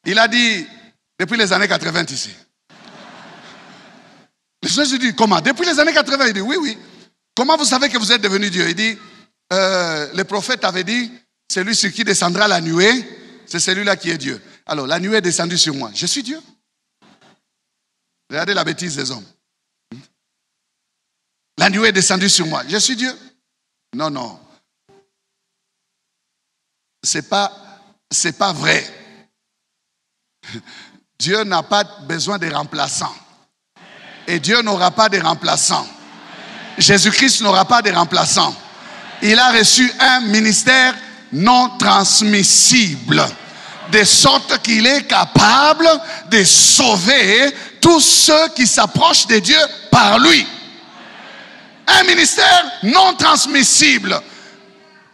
Speaker 2: Il a dit, depuis les années 80 ici. Les journalistes lui disent, comment? Depuis les années 80, il dit, oui, oui. Comment vous savez que vous êtes devenu Dieu? Il dit, les prophètes avaient dit, celui sur qui descendra la nuée, c'est celui-là qui est Dieu. Alors, la nuée est descendue sur moi. Je suis Dieu. Regardez la bêtise des hommes. La nuée est descendue sur moi. Je suis Dieu. Non, non. C'est pas vrai. Dieu n'a pas besoin de remplaçants. Et Dieu n'aura pas de remplaçants. Jésus-Christ n'aura pas de remplaçants. Il a reçu un ministère non transmissible, de sorte qu'il est capable de sauver tous ceux qui s'approchent de Dieu par lui. Un ministère non transmissible.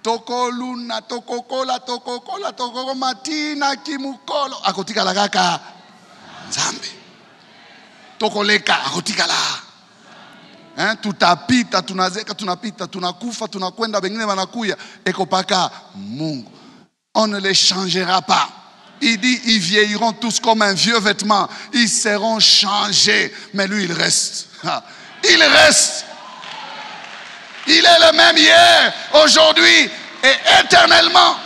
Speaker 2: Tokoluna, tokokola, tokokola, tokoromatina, kimukolo. Akotika la kaka. Zambi. Tokoleka, akotika la. Tutapita, tunazeka, tunapita, tunakufa, tunakwenda, bengine wanakuya. Ekopaka Mungu. On ne les changera pas. Il dit, ils vieilliront tous comme un vieux vêtement. Ils seront changés. Mais lui, il reste. Il reste. Il est le même hier, aujourd'hui et éternellement.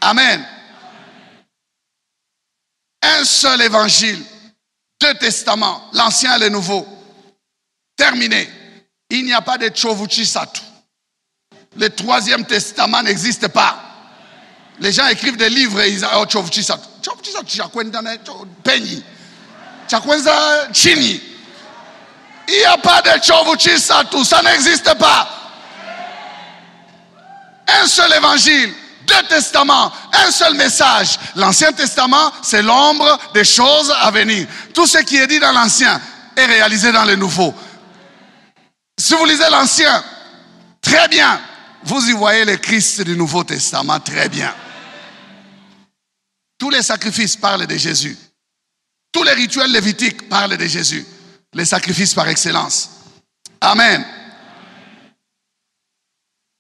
Speaker 2: Amen. Un seul évangile, 2 testaments, l'Ancien et le Nouveau. Terminé. Il n'y a pas de Chovuchisatu. Le 3e testament n'existe pas. Les gens écrivent des livres et ils disent oh, Chovuchisatu. Chovuchisatu, chakwenda penyi. Chakwenza chini. Il n'y a pas de Chovuchisatu, ça n'existe pas. Un seul évangile, 2 testaments, un seul message. L'Ancien Testament, c'est l'ombre des choses à venir. Tout ce qui est dit dans l'Ancien est réalisé dans le Nouveau. Si vous lisez l'Ancien, très bien, vous y voyez le Christ du Nouveau Testament, très bien. Tous les sacrifices parlent de Jésus. Tous les rituels lévitiques parlent de Jésus. Les sacrifices par excellence. Amen.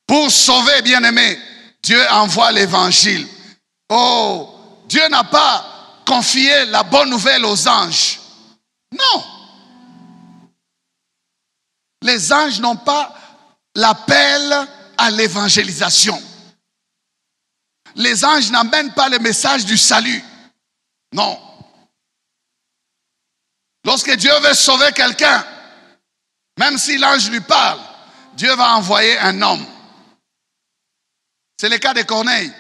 Speaker 2: Pour sauver, bien-aimés, Dieu envoie l'évangile. Oh, Dieu n'a pas confié la bonne nouvelle aux anges. Non. Les anges n'ont pas l'appel à l'évangélisation. Les anges n'amènent pas le message du salut. Non. Lorsque Dieu veut sauver quelqu'un, même si l'ange lui parle, Dieu va envoyer un homme. C'est le cas de Corneille.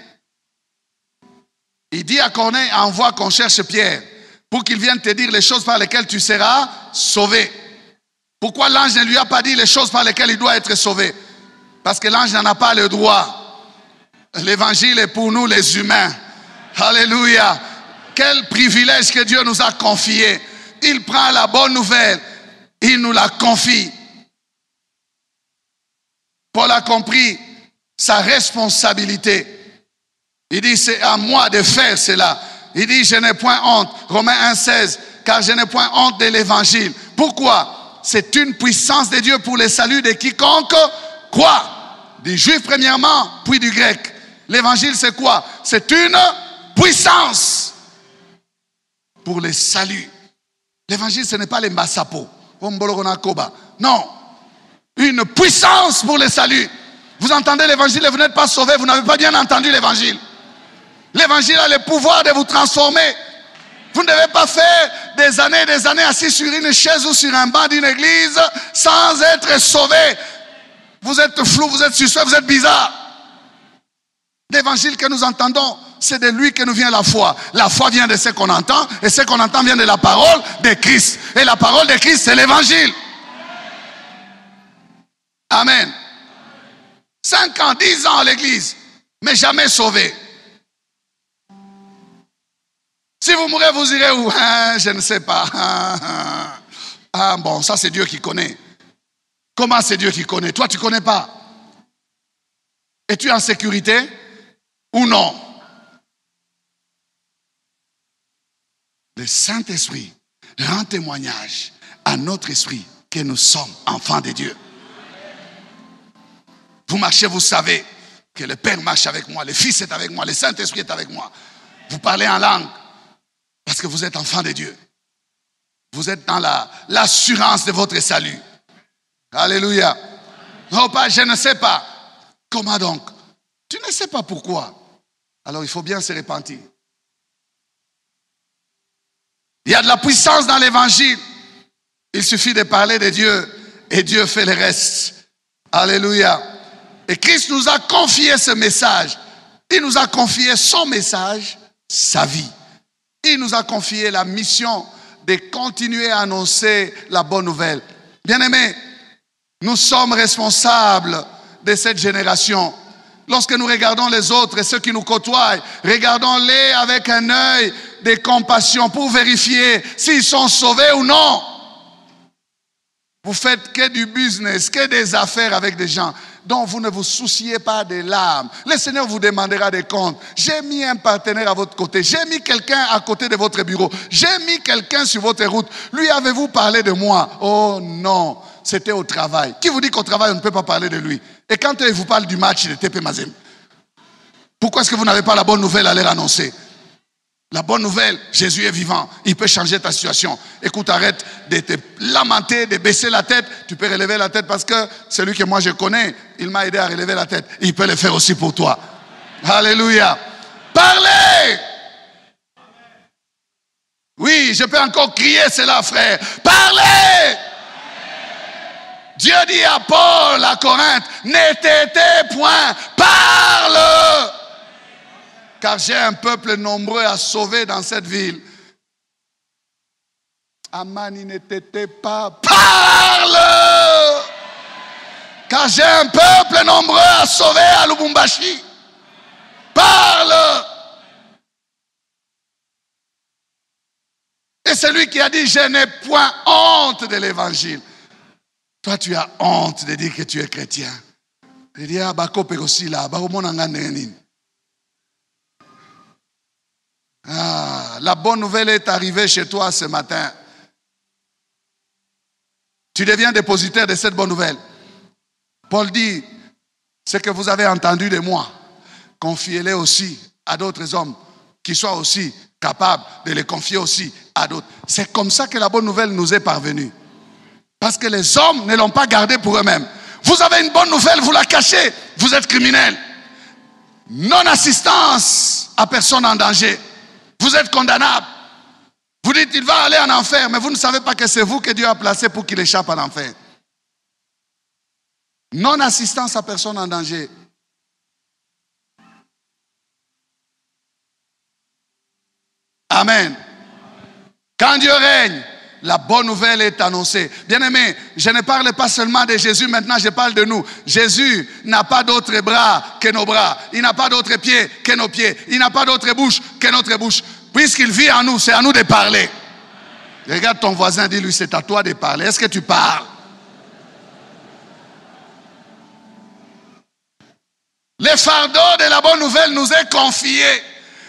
Speaker 2: Il dit à Corneille, envoie qu'on cherche Pierre pour qu'il vienne te dire les choses par lesquelles tu seras sauvé. Pourquoi l'ange ne lui a pas dit les choses par lesquelles il doit être sauvé? Parce que l'ange n'en a pas le droit. L'évangile est pour nous les humains. Alléluia. Quel privilège que Dieu nous a confié. Il prend la bonne nouvelle, il nous la confie. Paul a compris sa responsabilité. Il dit, c'est à moi de faire cela. Il dit, je n'ai point honte. Romains 1,16, car je n'ai point honte de l'évangile. Pourquoi? C'est une puissance de Dieu pour le salut de quiconque croit. Du juif premièrement, puis du grec. L'évangile, c'est quoi? C'est une puissance pour le salut. L'évangile, ce n'est pas les massapo. Non. Une puissance pour le salut. Vous entendez l'évangile et vous n'êtes pas sauvé, vous n'avez pas bien entendu l'évangile. L'évangile a le pouvoir de vous transformer. Vous ne devez pas faire des années assis sur une chaise ou sur un banc d'une église sans être sauvé. Vous êtes flou, vous êtes suspect, vous êtes bizarre. L'évangile que nous entendons, c'est de lui que nous vient la foi. La foi vient de ce qu'on entend, et ce qu'on entend vient de la parole de Christ. Et la parole de Christ, c'est l'évangile. Amen. 5 ans, 10 ans à l'église, mais jamais sauvé. Si vous mourrez, vous irez où? Je ne sais pas. Ah bon, ça c'est Dieu qui connaît. Comment c'est Dieu qui connaît? Toi, tu ne connais pas. Es-tu en sécurité ou non? Le Saint-Esprit rend témoignage à notre esprit que nous sommes enfants de Dieu. Vous marchez, vous savez que le Père marche avec moi, le Fils est avec moi, le Saint-Esprit est avec moi. Vous parlez en langue parce que vous êtes enfants de Dieu. Vous êtes dans l'assurance de votre salut. Alléluia. Non pas, je ne sais pas. Comment donc? Tu ne sais pas pourquoi. Alors il faut bien se repentir. Il y a de la puissance dans l'évangile. Il suffit de parler de Dieu et Dieu fait le reste. Alléluia. Et Christ nous a confié ce message. Il nous a confié son message, sa vie. Il nous a confié la mission de continuer à annoncer la bonne nouvelle. Bien-aimés, nous sommes responsables de cette génération. Lorsque nous regardons les autres et ceux qui nous côtoient, regardons-les avec un œil de compassion pour vérifier s'ils sont sauvés ou non. Vous faites que du business, que des affaires avec des gens dont vous ne vous souciez pas des larmes. Le Seigneur vous demandera des comptes. J'ai mis un partenaire à votre côté. J'ai mis quelqu'un à côté de votre bureau. J'ai mis quelqu'un sur votre route. Lui, avez-vous parlé de moi? Oh non, c'était au travail. Qui vous dit qu'au travail, on ne peut pas parler de lui? Et quand il vous parle du match de TP Mazembe, pourquoi est-ce que vous n'avez pas la bonne nouvelle à leur annoncer? La bonne nouvelle, Jésus est vivant. Il peut changer ta situation. Écoute, arrête de te lamenter, de baisser la tête. Tu peux relever la tête parce que celui que moi je connais, il m'a aidé à relever la tête. Il peut le faire aussi pour toi. Alléluia. Parlez! Oui, je peux encore crier cela, frère. Parlez! Dieu dit à Paul, à Corinthe, ne t'étais point, parle! Car j'ai un peuple nombreux à sauver dans cette ville. Amani, ne t'étais pas, parle! Car j'ai un peuple nombreux à sauver à Lubumbashi. Parle! Et celui qui a dit, je n'ai point honte de l'évangile. Toi, tu as honte de dire que tu es chrétien. Tu dis, ah, la bonne nouvelle est arrivée chez toi ce matin. Tu deviens dépositaire de cette bonne nouvelle. Paul dit, ce que vous avez entendu de moi, confiez-les aussi à d'autres hommes qui soient aussi capables de les confier aussi à d'autres. C'est comme ça que la bonne nouvelle nous est parvenue. Parce que les hommes ne l'ont pas gardée pour eux-mêmes. Vous avez une bonne nouvelle, vous la cachez, vous êtes criminel. Non-assistance à personne en danger. Vous êtes condamnable. Vous dites il va aller en enfer, mais vous ne savez pas que c'est vous que Dieu a placé pour qu'il échappe à l'enfer. Non-assistance à personne en danger. Amen. Quand Dieu règne, la bonne nouvelle est annoncée. Bien-aimés, je ne parle pas seulement de Jésus, maintenant je parle de nous. Jésus n'a pas d'autres bras que nos bras. Il n'a pas d'autres pieds que nos pieds. Il n'a pas d'autre bouche que notre bouche. Puisqu'il vit en nous, c'est à nous de parler. Regarde ton voisin, dis-lui, c'est à toi de parler. Est-ce que tu parles? Le fardeau de la bonne nouvelle nous est confié.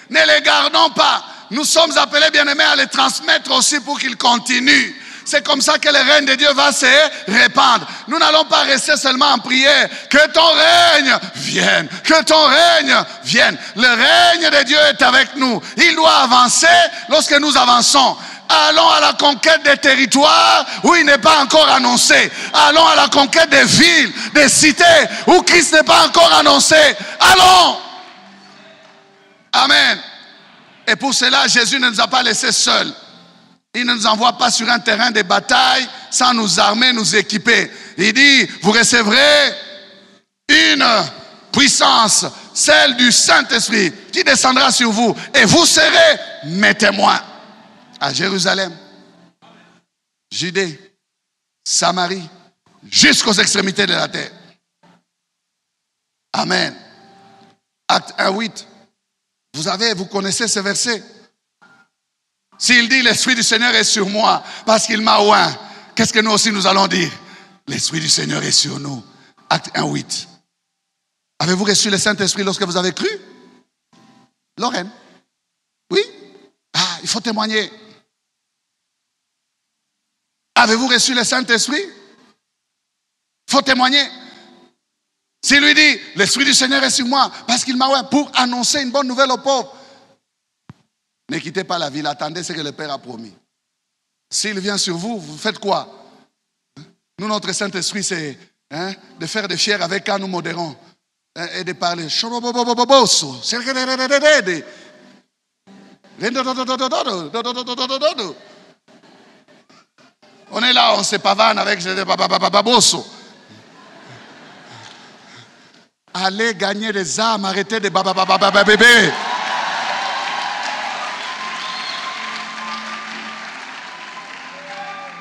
Speaker 2: Ne les gardons pas. Nous sommes appelés, bien-aimés, à les transmettre aussi pour qu'ils continuent. C'est comme ça que le règne de Dieu va se répandre. Nous n'allons pas rester seulement en prière. Que ton règne vienne. Que ton règne vienne. Le règne de Dieu est avec nous. Il doit avancer lorsque nous avançons. Allons à la conquête des territoires où il n'est pas encore annoncé. Allons à la conquête des villes, des cités où Christ n'est pas encore annoncé. Allons. Amen. Et pour cela, Jésus ne nous a pas laissés seuls. Il ne nous envoie pas sur un terrain de bataille sans nous armer, nous équiper. Il dit, vous recevrez une puissance, celle du Saint-Esprit, qui descendra sur vous. Et vous serez mes témoins à Jérusalem, Judée, Samarie, jusqu'aux extrémités de la terre. Amen. Acte 1:8. Vous connaissez ce verset. S'il dit l'Esprit du Seigneur est sur moi parce qu'il m'a oint, qu'est-ce que nous aussi nous allons dire? L'Esprit du Seigneur est sur nous. Acte 1:8. Avez-vous reçu le Saint-Esprit lorsque vous avez cru? Lorraine? Oui? Ah, il faut témoigner. Avez-vous reçu le Saint-Esprit? Il faut témoigner. S'il lui dit, l'Esprit du Seigneur est sur moi, parce qu'il m'a oint, pour annoncer une bonne nouvelle aux pauvres. Ne quittez pas la ville, attendez ce que le Père a promis. S'il vient sur vous, vous faites quoi? Nous, notre Saint-Esprit, c'est de faire des fiers avec quand nous modérons. et de parler. On est là, on se pavane avec babosso. Allez gagner des âmes, arrêtez de bébé.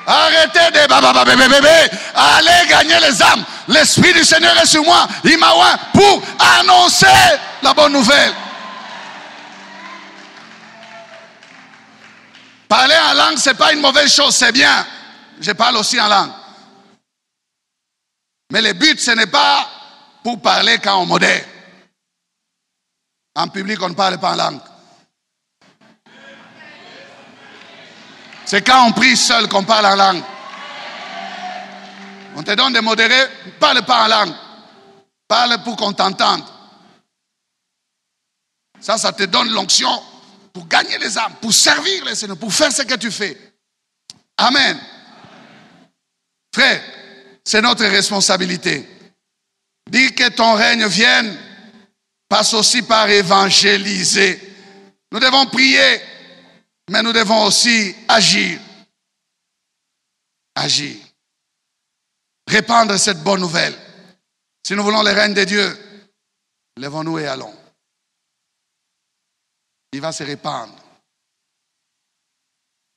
Speaker 2: Arrêtez de bébé. Allez gagner les âmes. L'Esprit du Seigneur est sur moi. Il m'a oint pour annoncer la bonne nouvelle. Parler en langue, ce n'est pas une mauvaise chose, c'est bien. Je parle aussi en langue. Mais le but, ce n'est pas pour parler quand on modère. En public, on ne parle pas en langue. C'est quand on prie seul qu'on parle en langue. On te donne de modérer, ne parle pas en langue. Parle pour qu'on t'entende. Ça te donne l'onction pour gagner les âmes, pour servir les Seigneurs, pour faire ce que tu fais. Amen. Frère, c'est notre responsabilité. Dire que ton règne vienne passe aussi par évangéliser. Nous devons prier, mais nous devons aussi agir. Agir. Répandre cette bonne nouvelle. Si nous voulons le règne de Dieu, lèvons-nous et allons. Il va se répandre.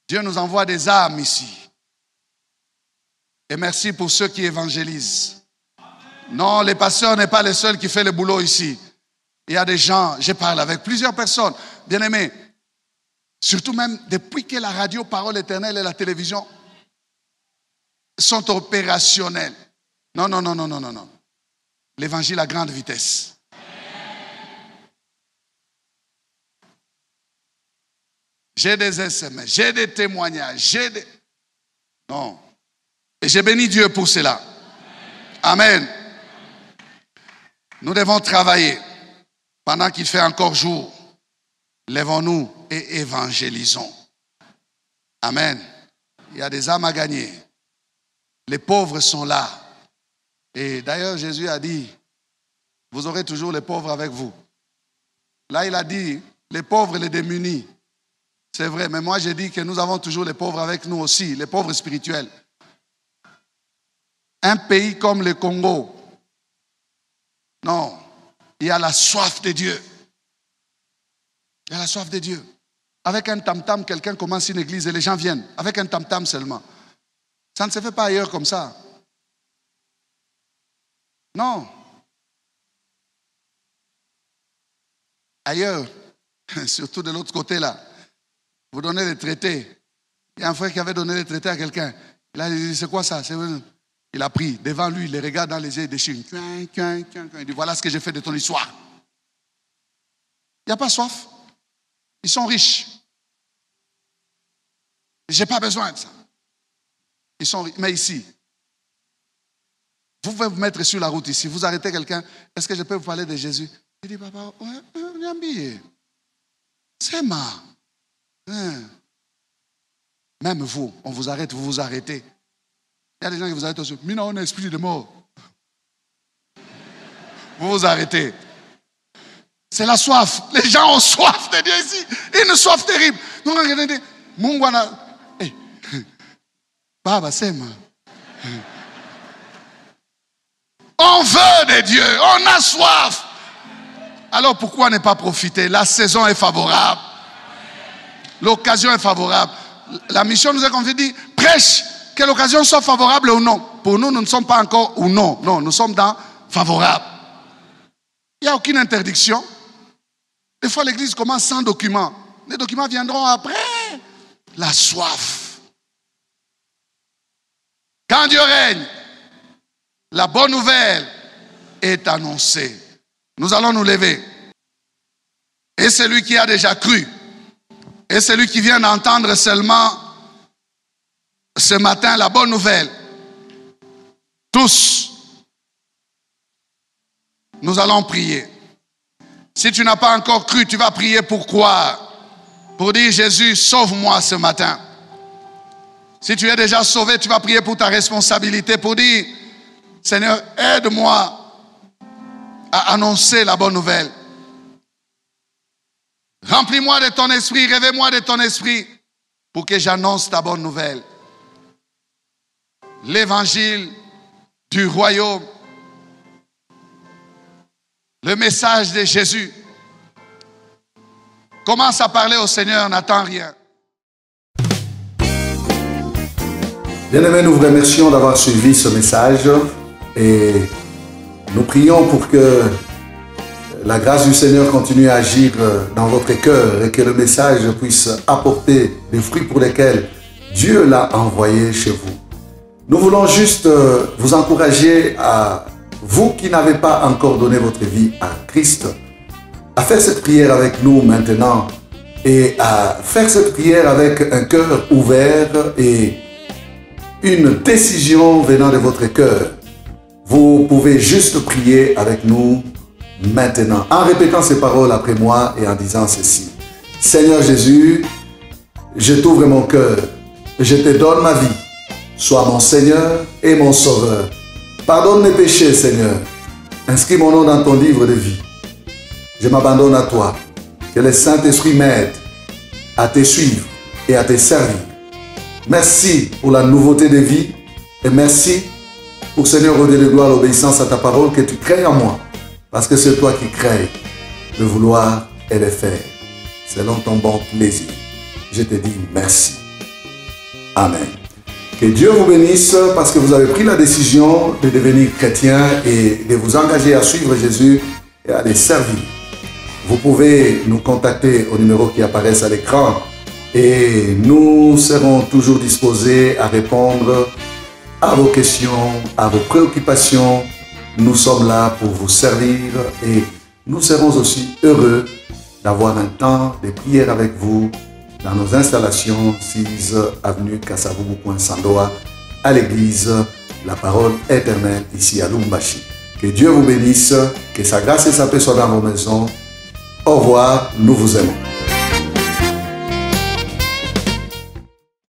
Speaker 2: Dieu nous envoie des âmes ici. Et merci pour ceux qui évangélisent. Non, les pasteurs n'est pas les seuls qui font le boulot ici. Il y a des gens, je parle avec plusieurs personnes, bien aimés, surtout même depuis que la radio Parole Éternelle et la télévision sont opérationnels. Non. L'évangile à grande vitesse. J'ai des SMS, j'ai des témoignages, Non. Et j'ai béni Dieu pour cela. Amen. Nous devons travailler pendant qu'il fait encore jour. Lèvons-nous et évangélisons. Amen. Il y a des âmes à gagner. Les pauvres sont là. Et d'ailleurs, Jésus a dit, vous aurez toujours les pauvres avec vous. Là, il a dit, les pauvres et les démunis. C'est vrai, mais moi, j'ai dit que nous avons toujours les pauvres avec nous aussi, les pauvres spirituels. Un pays comme le Congo, non, il y a la soif de Dieu. Il y a la soif de Dieu. Avec un tam-tam, quelqu'un commence une église et les gens viennent. Avec un tam-tam seulement. Ça ne se fait pas ailleurs comme ça. Non. Ailleurs, surtout de l'autre côté là, vous donnez les traités. Il y a un frère qui avait donné les traités à quelqu'un. Il a dit, c'est quoi ça? Il a pris devant lui, il les regarde dans les yeux, il déchire. Il dit, voilà ce que j'ai fait de ton histoire. Il n'y a pas soif. Ils sont riches. Je n'ai pas besoin de ça. Ils sont riches. Mais ici, vous pouvez vous mettre sur la route ici. Vous arrêtez quelqu'un. Est-ce que je peux vous parler de Jésus? Il dit, papa, c'est ma. Même vous, on vous arrête, vous vous arrêtez. Il y a des gens qui vous arrêtent aussi. Mais non, on a un esprit de mort. Vous vous arrêtez. C'est la soif. Les gens ont soif de Dieu ici. Une soif terrible. Baba, c'est moi. On veut de Dieu. On a soif. Alors pourquoi ne pas profiter? La saison est favorable. L'occasion est favorable. La mission nous a confiée dit prêche, que l'occasion soit favorable ou non. Pour nous, nous ne sommes pas encore ou non. Non, nous sommes dans favorable. Il n'y a aucune interdiction. Des fois, l'église commence sans documents. Les documents viendront après. La soif. Quand Dieu règne, la bonne nouvelle est annoncée. Nous allons nous lever. Et celui qui a déjà cru, et celui qui vient d'entendre seulement ce matin la bonne nouvelle, tous, nous allons prier. Si tu n'as pas encore cru, tu vas prier pour croire. Pour dire, Jésus, sauve-moi ce matin. Si tu es déjà sauvé, tu vas prier pour ta responsabilité. Pour dire, Seigneur, aide-moi à annoncer la bonne nouvelle. Remplis-moi de ton esprit, réveille-moi de ton esprit pour que j'annonce ta bonne nouvelle. L'évangile du royaume, le message de Jésus. Commence à parler au Seigneur, n'attends rien.
Speaker 3: Bien-aimés, nous vous remercions d'avoir suivi ce message et nous prions pour que la grâce du Seigneur continue à agir dans votre cœur et que le message puisse apporter des fruits pour lesquels Dieu l'a envoyé chez vous. Nous voulons juste vous encourager à vous qui n'avez pas encore donné votre vie à Christ, à faire cette prière avec nous maintenant et à faire cette prière avec un cœur ouvert et une décision venant de votre cœur. Vous pouvez juste prier avec nous maintenant en répétant ces paroles après moi et en disant ceci. Seigneur Jésus, je t'ouvre mon cœur, je te donne ma vie. Sois mon Seigneur et mon Sauveur. Pardonne mes péchés, Seigneur. Inscris mon nom dans ton livre de vie. Je m'abandonne à toi. Que le Saint-Esprit m'aide à te suivre et à te servir. Merci pour la nouveauté de vie et merci pour, Seigneur, au Dieu de gloire, l'obéissance à ta parole que tu crées en moi. Parce que c'est toi qui crées le vouloir et le faire. Selon ton bon plaisir. Je te dis merci. Amen. Que Dieu vous bénisse parce que vous avez pris la décision de devenir chrétien et de vous engager à suivre Jésus et à les servir. Vous pouvez nous contacter au numéro qui apparaît à l'écran et nous serons toujours disposés à répondre à vos questions, à vos préoccupations. Nous sommes là pour vous servir et nous serons aussi heureux d'avoir un temps de prière avec vous dans nos installations 6 avenue Kasavubu, Sandoa, à l'église La Parole Éternelle, ici à Lumbashi. Que Dieu vous bénisse, que sa grâce et sa paix soient dans vos maisons. Au revoir, nous vous aimons.